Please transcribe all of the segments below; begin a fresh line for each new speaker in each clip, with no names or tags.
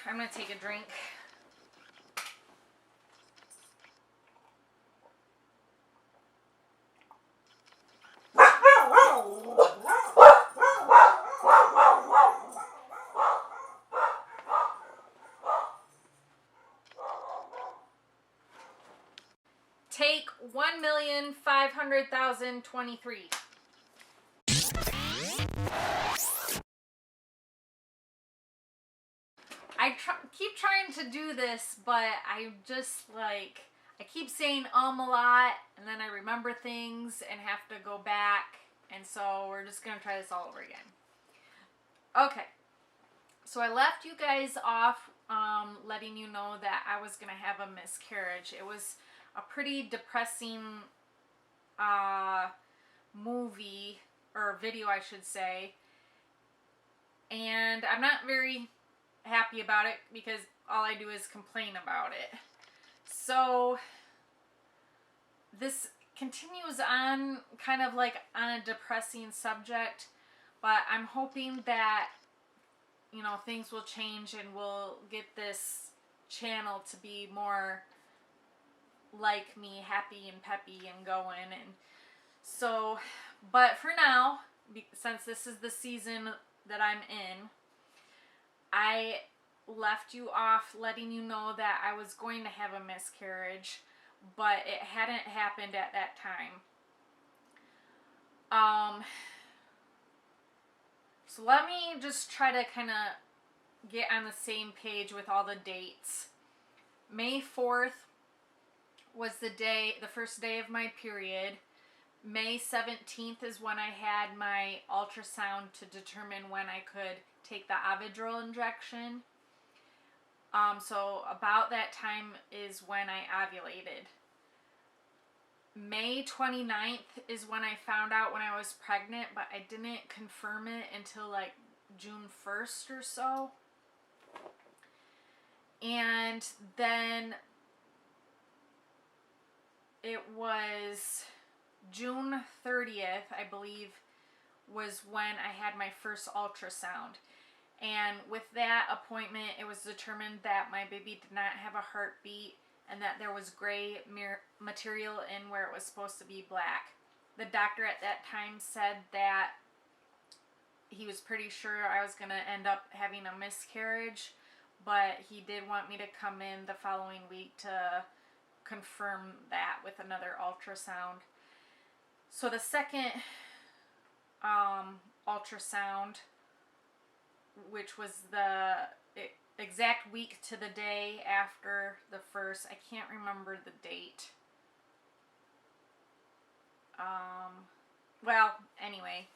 I'm going to take a drink. Take 1,500,023. I keep trying to do this, but I just like, I keep saying a lot, and then I remember things and have to go back, and so we're just going to try this all over again. Okay, so I left you guys off letting you know that I was going to have a miscarriage. It was a pretty depressing movie, or video I should say, and I'm not very happy about it because all I do is complain about it. So this continues on kind of like on a depressing subject, but I'm hoping that, you know, things will change and we'll get this channel to be more like me, happy and peppy and going. And so, but for now, since this is the season that I'm in, I left you off letting you know that I was going to have a miscarriage, but it hadn't happened at that time. So let me just try to kind of get on the same page with all the dates. May 4th was the first day of my period. May 17th is when I had my ultrasound to determine when I could take the Avidral injection. So about that time is when I ovulated. May 29th is when I found out when I was pregnant, but I didn't confirm it until like June 1st or so. And then it was June 30th, I believe, was when I had my first ultrasound. And with that appointment, it was determined that my baby did not have a heartbeat and that there was gray material in where it was supposed to be black. The doctor at that time said that he was pretty sure I was going to end up having a miscarriage, but he did want me to come in the following week to confirm that with another ultrasound. So the second ultrasound, which was the exact week to the day after the first, I can't remember the date. Well, anyway.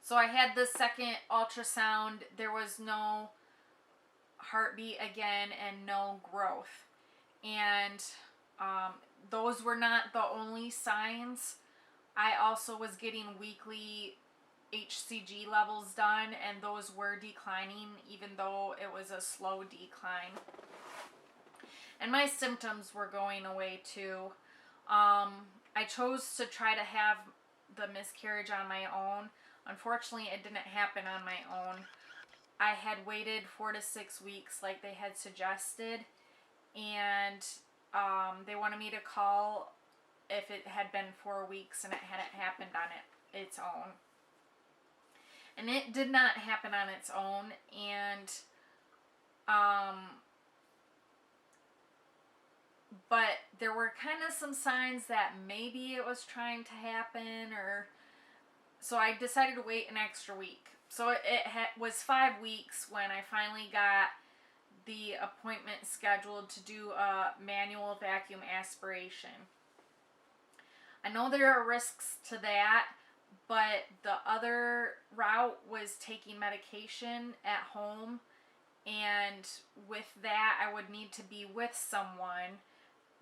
So I had the second ultrasound. There was no heartbeat again and no growth. And those were not the only signs. I also was getting weekly HCG levels done, and those were declining, even though it was a slow decline. And my symptoms were going away too. I chose to try to have the miscarriage on my own. Unfortunately, it didn't happen on my own. I had waited 4 to 6 weeks like they had suggested, and they wanted me to call if it had been 4 weeks and it hadn't happened on its own. And it did not happen on its own, and but there were kind of some signs that maybe it was trying to happen, or so I decided to wait an extra week. So it was 5 weeks when I finally got the appointment scheduled to do a manual vacuum aspiration. I know there are risks to that, but the other route was taking medication at home, and with that I would need to be with someone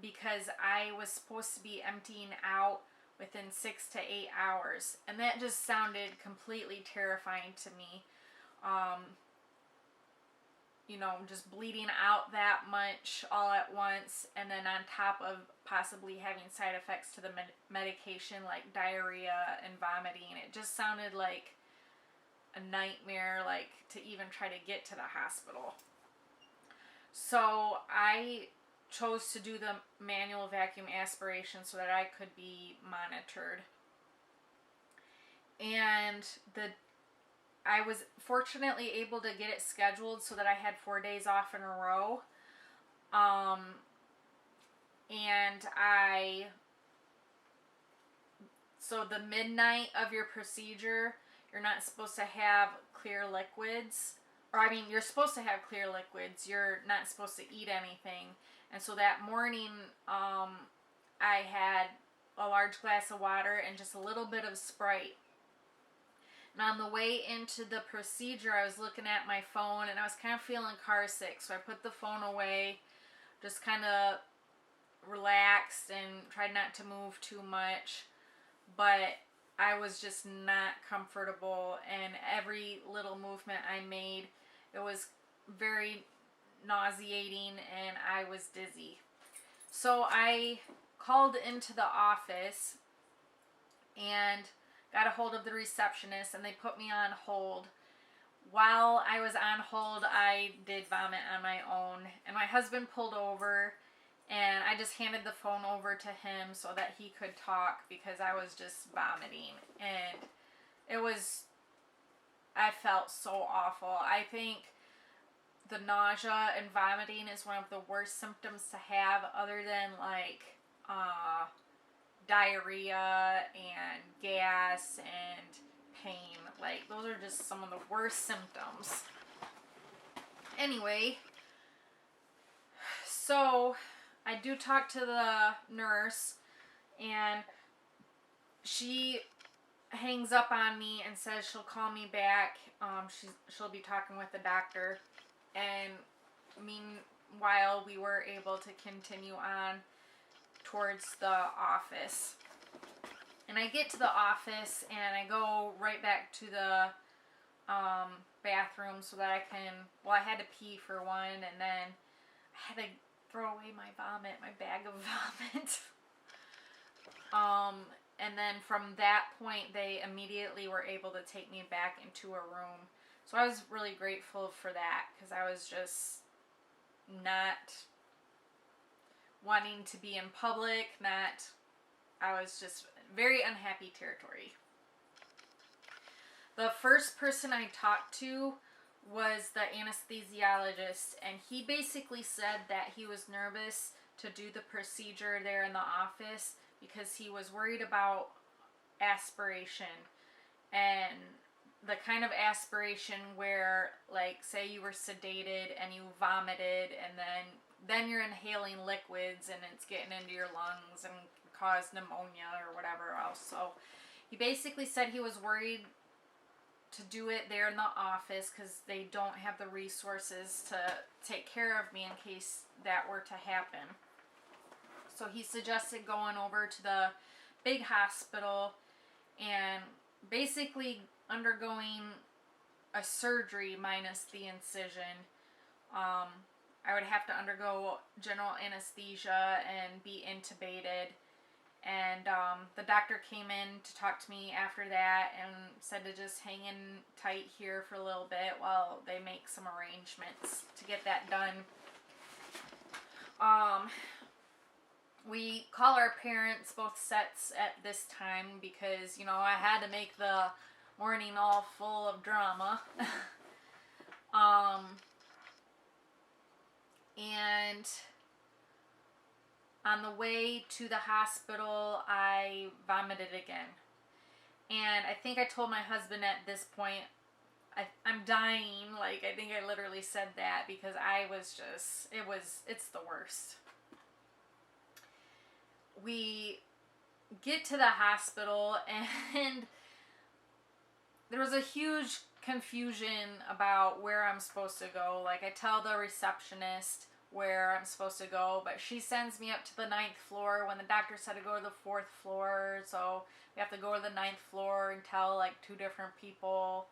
because I was supposed to be emptying out within 6 to 8 hours, and that just sounded completely terrifying to me. You know, just bleeding out that much all at once, and then on top of possibly having side effects to the medication like diarrhea and vomiting. It just sounded like a nightmare, like, to even try to get to the hospital. So I chose to do the manual vacuum aspiration so that I could be monitored. And I was fortunately able to get it scheduled so that I had 4 days off in a row. So the midnight of your procedure, you're not supposed to have clear liquids. Or, I mean, you're supposed to have clear liquids. You're not supposed to eat anything. And so that morning, I had a large glass of water and just a little bit of Sprite. And on the way into the procedure, I was looking at my phone and I was kind of feeling car sick. So I put the phone away, just kind of relaxed and tried not to move too much. But I was just not comfortable, and every little movement I made, it was very nauseating and I was dizzy. So I called into the office and got a hold of the receptionist, and they put me on hold. While I was on hold, I did vomit on my own, and my husband pulled over, and I just handed the phone over to him so that he could talk because I was just vomiting. And I felt so awful. I think the nausea and vomiting is one of the worst symptoms to have, other than like diarrhea and gas and pain. Like, those are just some of the worst symptoms. Anyway, so I do talk to the nurse, and she hangs up on me and says she'll call me back. She'll be talking with the doctor, and meanwhile we were able to continue on towards the office. And I get to the office and I go right back to the bathroom so that I had to pee for one, and then I had to throw away my bag of vomit. And then from that point, they immediately were able to take me back into a room. So I was really grateful for that, because I was just not wanting to be in public, I was just very unhappy territory. The first person I talked to was the anesthesiologist, and he basically said that he was nervous to do the procedure there in the office because he was worried about aspiration, and the kind of aspiration where, like, say you were sedated and you vomited, and then you're inhaling liquids and it's getting into your lungs and cause pneumonia or whatever else. So he basically said he was worried to do it there in the office because they don't have the resources to take care of me in case that were to happen. So he suggested going over to the big hospital and basically undergoing a surgery minus the incision. I would have to undergo general anesthesia and be intubated. And the doctor came in to talk to me after that and said to just hang in tight here for a little bit while they make some arrangements to get that done. We call our parents both sets at this time because, I had to make the morning all full of drama. And on the way to the hospital, I vomited again. And I think I told my husband at this point, I'm dying. Like, I think I literally said that because I was just, it's the worst. We get to the hospital and there was a huge confusion about where I'm supposed to go. Like, I tell the receptionist where I'm supposed to go, but she sends me up to the 9th floor when the doctor said to go to the 4th floor. So we have to go to the 9th floor and tell like 2 different people,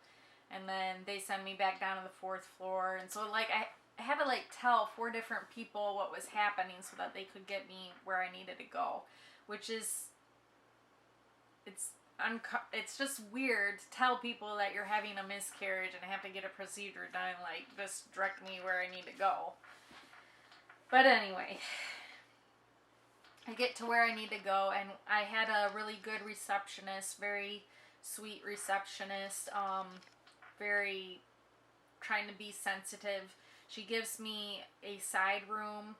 and then they send me back down to the 4th floor. And so like I had to like tell 4 different people what was happening so that they could get me where I needed to go, which is, it's just weird to tell people that you're having a miscarriage and have to get a procedure done. Like, just direct me where I need to go. But anyway, I get to where I need to go, and I had a really good receptionist, very sweet receptionist, very trying to be sensitive. She gives me a side room,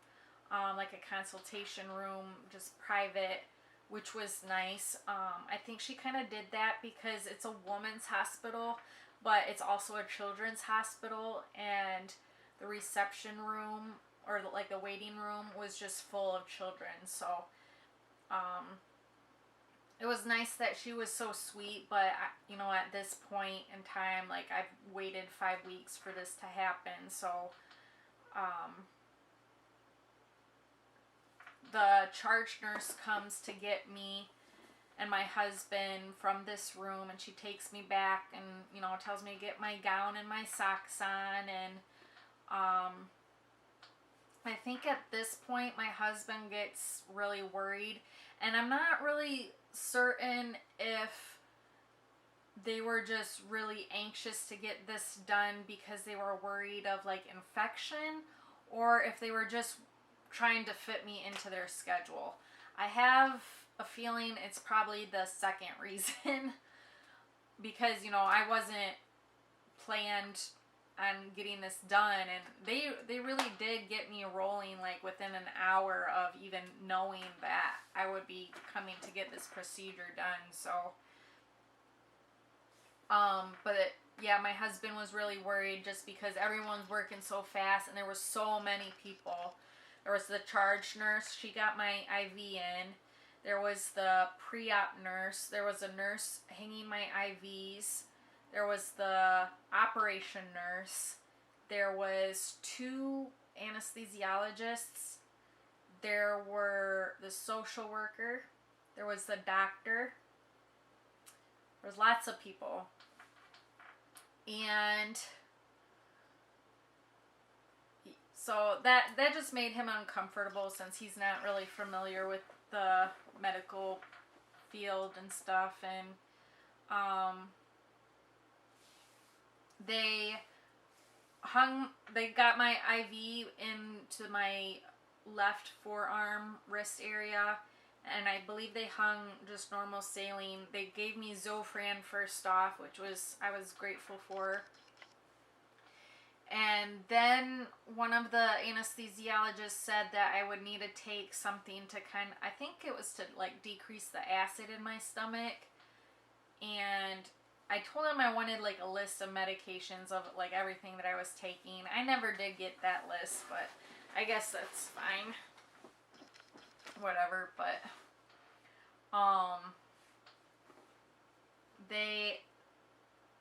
like a consultation room, just private, which was nice. I think she kind of did that because it's a woman's hospital, but it's also a children's hospital, and the reception room, or like the waiting room, was just full of children. So it was nice that she was so sweet, but you know, at this point in time, like, I've waited 5 weeks for this to happen. So the charge nurse comes to get me and my husband from this room, and she takes me back and, you know, tells me to get my gown and my socks on. And I think at this point my husband gets really worried, and I'm not really certain if they were just really anxious to get this done because they were worried of like infection, or if they were just trying to fit me into their schedule. I have a feeling it's probably the second reason because, you know, I wasn't planned on getting this done, and they really did get me rolling like within an hour of even knowing that I would be coming to get this procedure done. So yeah, my husband was really worried just because everyone's working so fast, and there were so many people. There was the charge nurse, she got my IV in. There was the pre-op nurse. There was a nurse hanging my IVs. There was the operation nurse. There was 2 anesthesiologists. There were the social worker. There was the doctor. There was lots of people. And so that just made him uncomfortable since he's not really familiar with the medical field and stuff. And they got my IV into my left forearm wrist area, and I believe they hung just normal saline. They gave me Zofran first off, which I was grateful for. And then one of the anesthesiologists said that I would need to take something to I think it was to like decrease the acid in my stomach. And I told him I wanted like a list of medications of like everything that I was taking. I never did get that list, but I guess that's fine. Whatever, but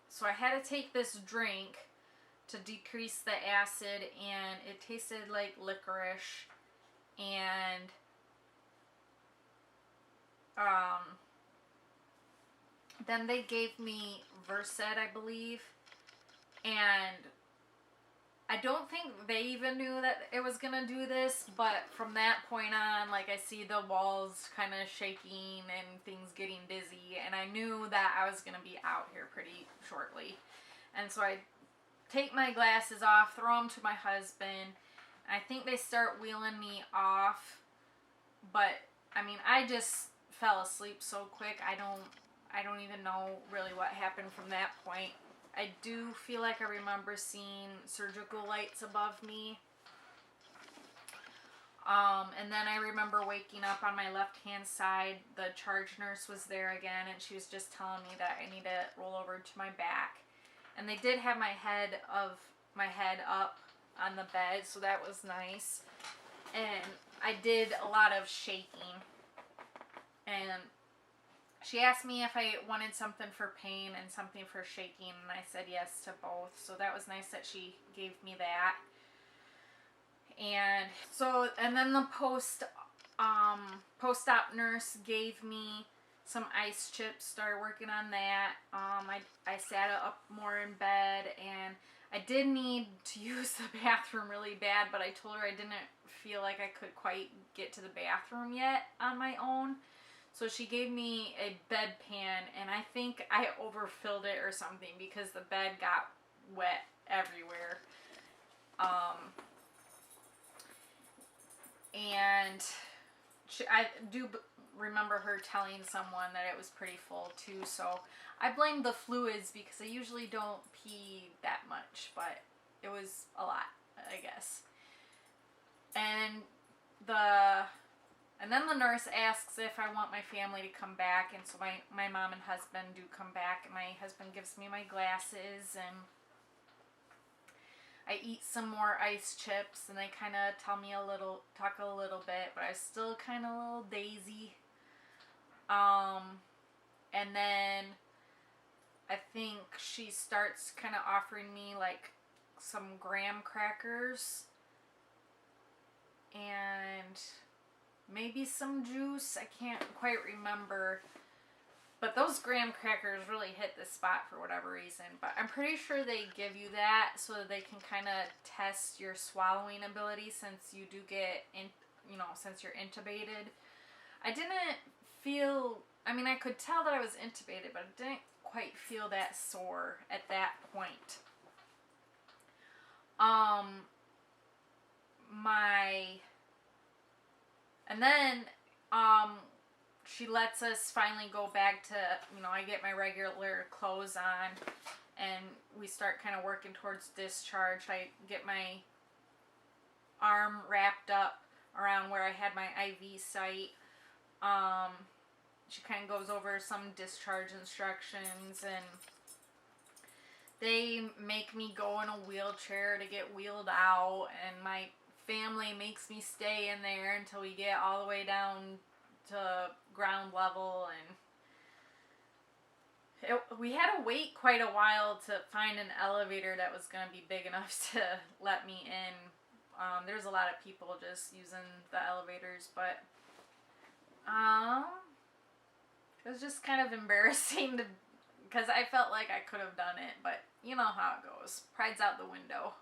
so I had to take this drink to decrease the acid, and it tasted like licorice. And then they gave me Versed, I believe, and I don't think they even knew that it was gonna do this, but from that point on, like, I see the walls kind of shaking and things getting dizzy, and I knew that I was gonna be out here pretty shortly. And so I take my glasses off, throw them to my husband. I think they start wheeling me off, but I mean, I just fell asleep so quick. I don't even know really what happened from that point. I do feel like I remember seeing surgical lights above me. And then I remember waking up on my left-hand side. The charge nurse was there again, and she was just telling me that I need to roll over to my back. And they did have my head up on the bed, so that was nice. And I did a lot of shaking. And she asked me if I wanted something for pain and something for shaking, and I said yes to both. So that was nice that she gave me that. And so, and then the post-op nurse gave me some ice chips, started working on that. I sat up more in bed, and I did need to use the bathroom really bad, but I told her I didn't feel like I could quite get to the bathroom yet on my own. So she gave me a bedpan, and I think I overfilled it or something because the bed got wet everywhere. And I do remember her telling someone that it was pretty full too, so I blame the fluids because I usually don't pee that much, but it was a lot, I guess. And then the nurse asks if I want my family to come back, and so my mom and husband do come back, and my husband gives me my glasses, and I eat some more ice chips, and they kind of talk a little bit, but I was still kind of a little daisy. And then I think she starts kind of offering me like some graham crackers and maybe some juice. I can't quite remember. But those graham crackers really hit the spot for whatever reason. But I'm pretty sure they give you that so that they can kind of test your swallowing ability since you do get, since you're intubated. I didn't feel, I could tell that I was intubated, but I didn't quite feel that sore at that point. And then, she lets us finally go back to, I get my regular clothes on, and we start kind of working towards discharge. I get my arm wrapped up around where I had my IV site. She kind of goes over some discharge instructions, and they make me go in a wheelchair to get wheeled out, and my family makes me stay in there until we get all the way down to ground level, and we had to wait quite a while to find an elevator that was going to be big enough to let me in. There's a lot of people just using the elevators, but it was just kind of embarrassing because I felt like I could have done it, but you know how it goes. Pride's out the window.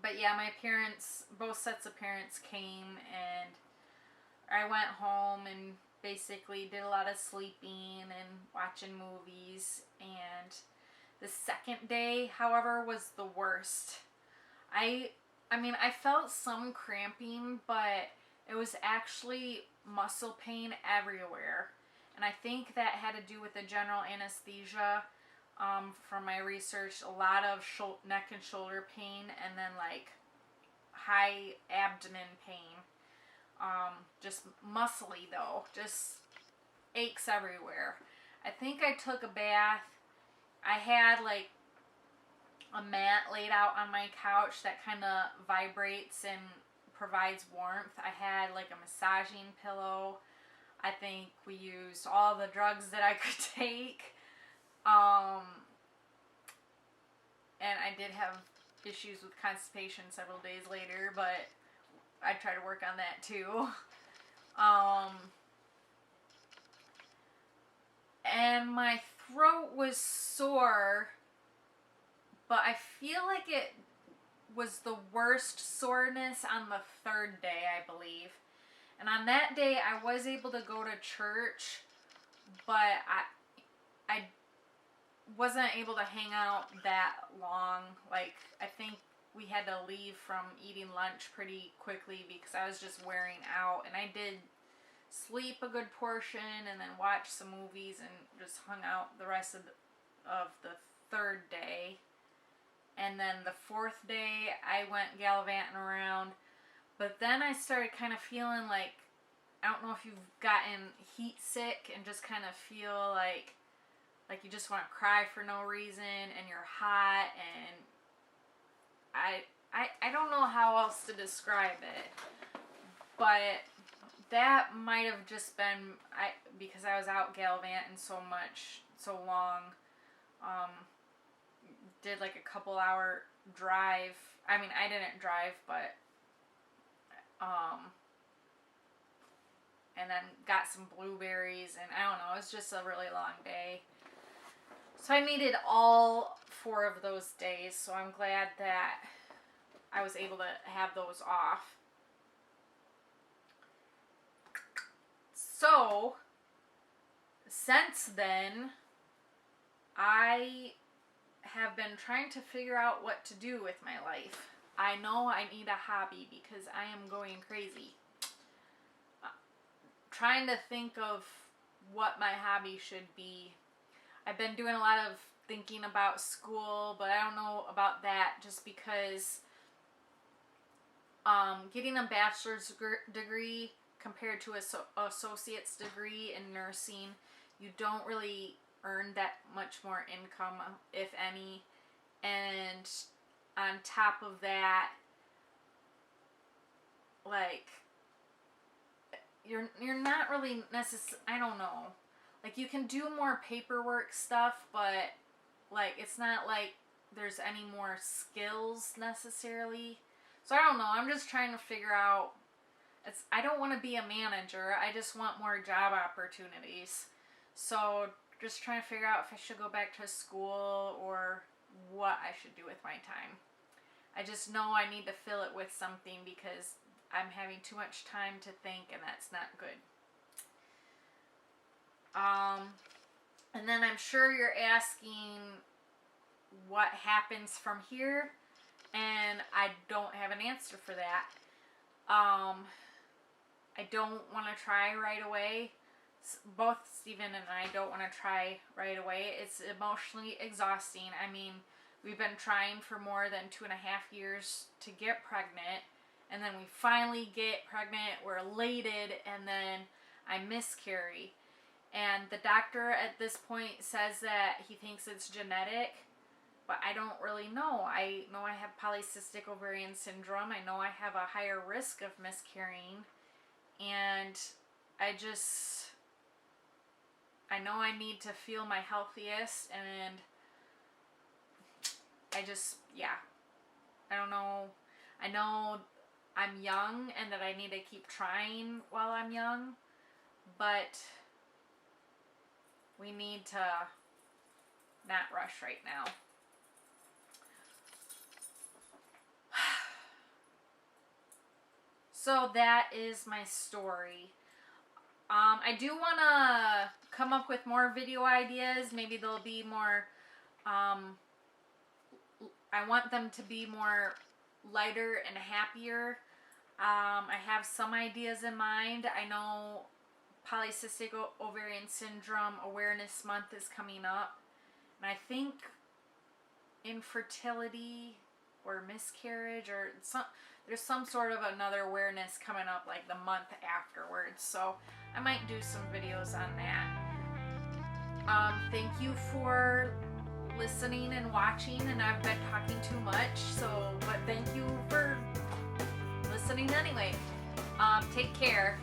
But yeah, my parents, both sets of parents came, and I went home and basically did a lot of sleeping and watching movies. And the second day, however, was the worst. I felt some cramping, but it was actually muscle pain everywhere. And I think that had to do with the general anesthesia. From my research, a lot of neck and shoulder pain, and then like high abdomen pain. Just muscly though, just aches everywhere. I think I took a bath. I had like a mat laid out on my couch that kind of vibrates and provides warmth. I had like a massaging pillow. I think we used all the drugs that I could take. And I did have issues with constipation several days later, but I tried to work on that too. And my throat was sore, but I feel like it was the worst soreness on the third day, I believe. And on that day, I was able to go to church, but I wasn't able to hang out that long. Like, I think we had to leave from eating lunch pretty quickly because I was just wearing out. And I did sleep a good portion and then watch some movies and just hung out the rest of the third day. And then the fourth day, I went gallivanting around. But then I started kind of feeling like, I don't know if you've gotten heat sick and just kind of feel like you just want to cry for no reason, and you're hot, and I don't know how else to describe it, but that might have just been because I was out gallivanting so long. Did like a couple hour drive. I mean, I didn't drive, but and then got some blueberries, and I don't know, it was just a really long day. So I needed all 4 of those days, so I'm glad that I was able to have those off. So, since then, I have been trying to figure out what to do with my life. I know I need a hobby because I am going crazy. Trying to think of what my hobby should be. I've been doing a lot of thinking about school, but I don't know about that just because getting a bachelor's degree compared to an associate's degree in nursing, you don't really earn that much more income, if any. And on top of that, like, you're not really I don't know. Like, you can do more paperwork stuff, but, like, it's not like there's any more skills necessarily. So I don't know. I'm just trying to figure out. I don't want to be a manager. I just want more job opportunities. So just trying to figure out if I should go back to school or what I should do with my time. I just know I need to fill it with something because I'm having too much time to think, and that's not good. And then I'm sure you're asking what happens from here, and I don't have an answer for that. I don't want to try right away. Both Steven and I don't want to try right away. It's emotionally exhausting. I mean, we've been trying for more than 2.5 years to get pregnant, and then we finally get pregnant, we're elated, and then I miscarry. And the doctor at this point says that he thinks it's genetic, but I don't really know. I know I have Polycystic Ovarian Syndrome. I know I have a higher risk of miscarrying, and I know I need to feel my healthiest, and I don't know. I know I'm young and that I need to keep trying while I'm young, but we need to not rush right now. So that is my story. I do want to come up with more video ideas. Maybe they'll be more, I want them to be more lighter and happier. I have some ideas in mind. I know Polycystic Ovarian Syndrome Awareness Month is coming up. And I think Infertility or Miscarriage or there's some sort of another awareness coming up like the month afterwards. So I might do some videos on that. Thank you for listening and watching, and I've been talking too much, but thank you for listening anyway. Take care.